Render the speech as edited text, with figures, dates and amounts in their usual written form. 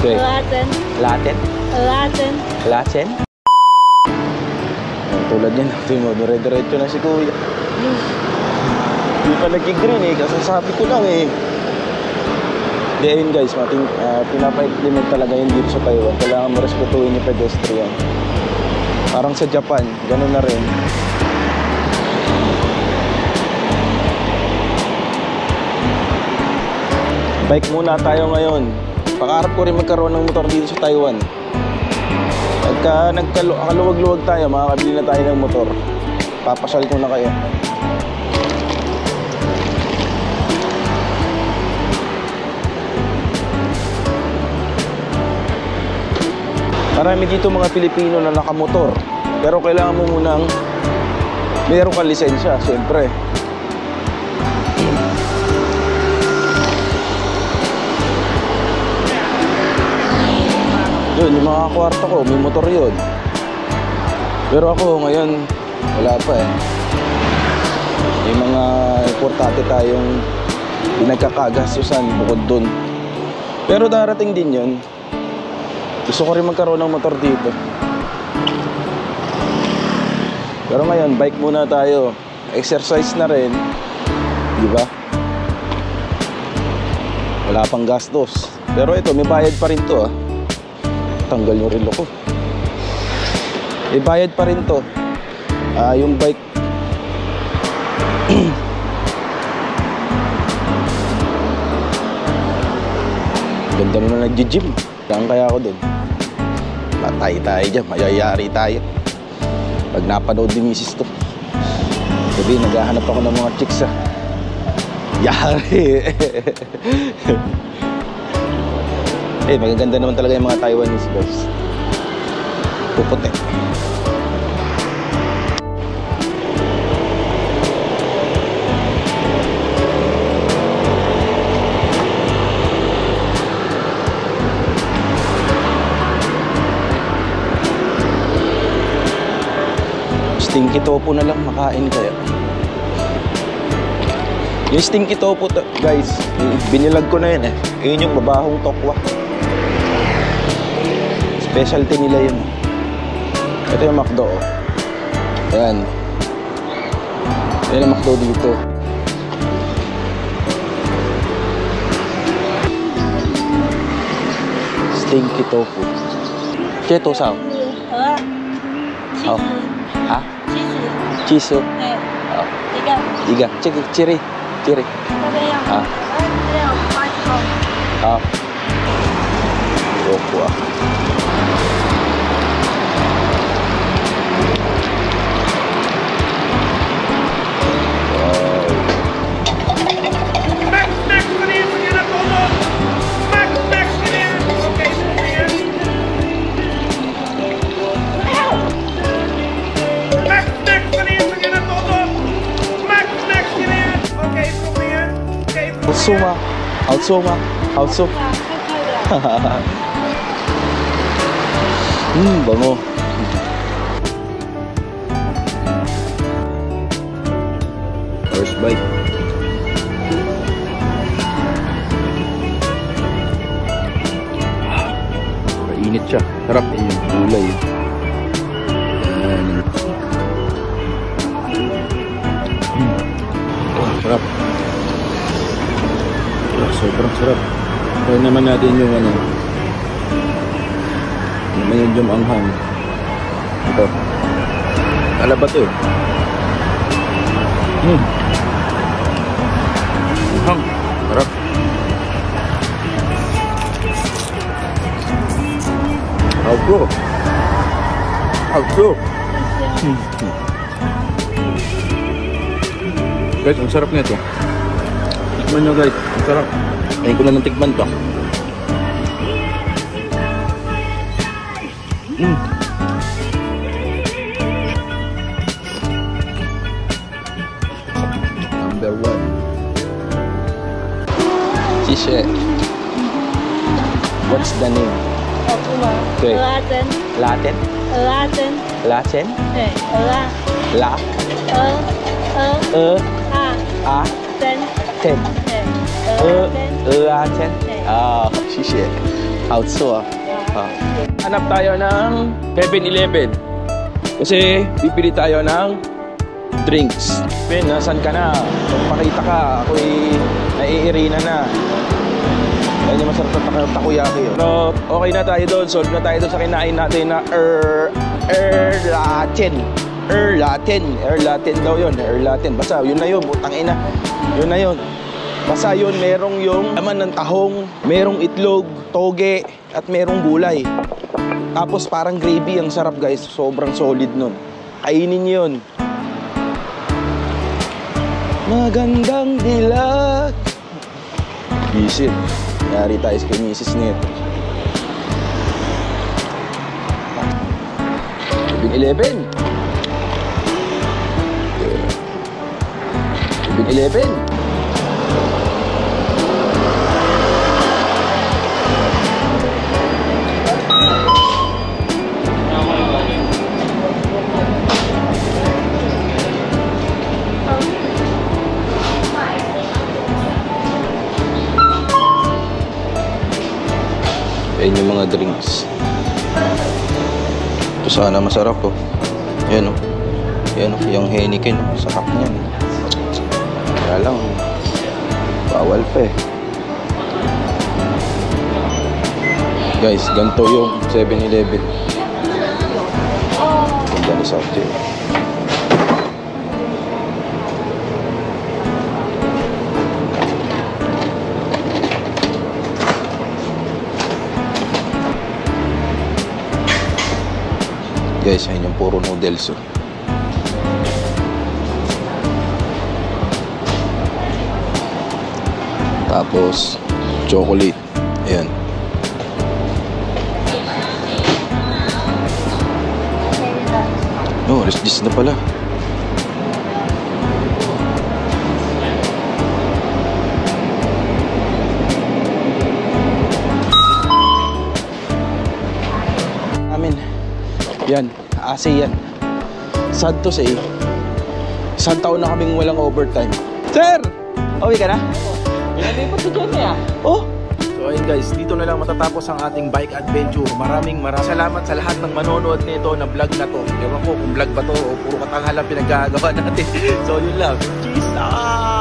对，蚵仔煎，拉ten.蚵仔煎。Lachen? Tulad yan, tingin mo, dire-diretso na si Kuya. Hindi pa nag-green eh, kasasabi ko lang eh. Di ayun guys, pinapa-implement talaga yun dito sa Taiwan. Kailangan mo respetuhin yung pedestrian. Parang sa Japan, ganun na rin. Bike muna tayo ngayon. Pangarap ko rin magkaroon ng motor dito sa Taiwan. Pagka nagkaluwag-luwag tayo, makakabili na tayo ng motor. Papasyal ko na kayo. Marami dito mga Pilipino na nakamotor. Pero kailangan mo munang meron kang lisensya, siyempre. Yun, yung mga kwarto ko, may motor yun. Pero ako ngayon, wala pa eh. May mga importante tayong pinagkakagastusan bukod dun. Pero darating din yun. Gusto ko rin magkaroon ng motor dito. Pero ngayon, bike muna tayo. Exercise na rin. Di ba? Wala pang gastos. Pero ito, may bayad pa rin to ah. Tanggal yung relo ko. May bayad pa rin to. Yung bike. Ganda naman nag-gym. Saan kaya ako dun? Patay tayo dyan. Mayayari tayo. Pag napanood ni misis to. Sabi, naghahanap ako ng mga chicks ah. Yari. Eh, magaganda naman talaga yung mga Taiwanese guys. Puputi. Stinky tofu na lang makain kaya. Yung stinky tofu guys, binilag ko na yun eh. Yun yung babahong tokwa. Specialty nila yun. Ito yung McDo oh. Ayan. Ayan yung McDo dito. Stinky tofu. Cheto sao? Oh. Ha? Chisu. Oh. Iga. Ciri. Ah. Ah. Tofu ah. Hauso. Bango. First bite. Mainit siya. Sarap yung gulay. Sarap. Sobrang sarap. Try naman natin yung ano. Yung jam anghang. Ito. Ala ba ito? Anghang. Sarap. Outro. Guys, ang sarap nito. Tikman nyo guys, ang sarap. Ayun ko na ng tikman to. Number 1. Shishe. What's the name? Okay. Latin? Latin? La? Ten. Latin? 谢谢。Outso Hanap tayo ng 7-Eleven. Kasi bibili tayo ng drinks. Ben, nasan ka na? Pakita ka. Ako'y naiirina na. Yan yung masarap na takoyaki. So, okay na tayo doon. Solve na tayo doon sa kinain natin na Latin daw yun. Latin. Basta, yun na yun. Butang ina. Yun na yun. Basta yun, merong yung laman ng tahong, merong itlog, toge, at merong gulay. Tapos parang gravy. Ang sarap, guys. Sobrang solid nun. Kainin nyo yun. Magandang dilat. Bisit. Yari tayo kay Mrs. Neto. 7-Eleven. 7-Eleven. Ayan yung mga drinks. Ito sana masarap oh. Ayan oh. Ayan oh. Yung Heineken oh. Sarap niyan. Kaya lang bawal pa eh. Guys, ganito yung 7-Eleven. Ganda ni South. Guys, ayun yung puro noodles oh. Tapos chocolate. Ayan. Oh, alas 10 na pala. Yan, ASEAN. Sad to say, isang taon na kaming walang overtime. Sir! Uwi ka na? Pinalipat si Jenny ah. Oh! So ayun guys, dito na lang matatapos ang ating bike adventure. Maraming salamat sa lahat ng manonood nito na vlog na to. Ewan ko kung vlog ba to o puro katanghalan pinagagawa natin. So yun lang. Cheese!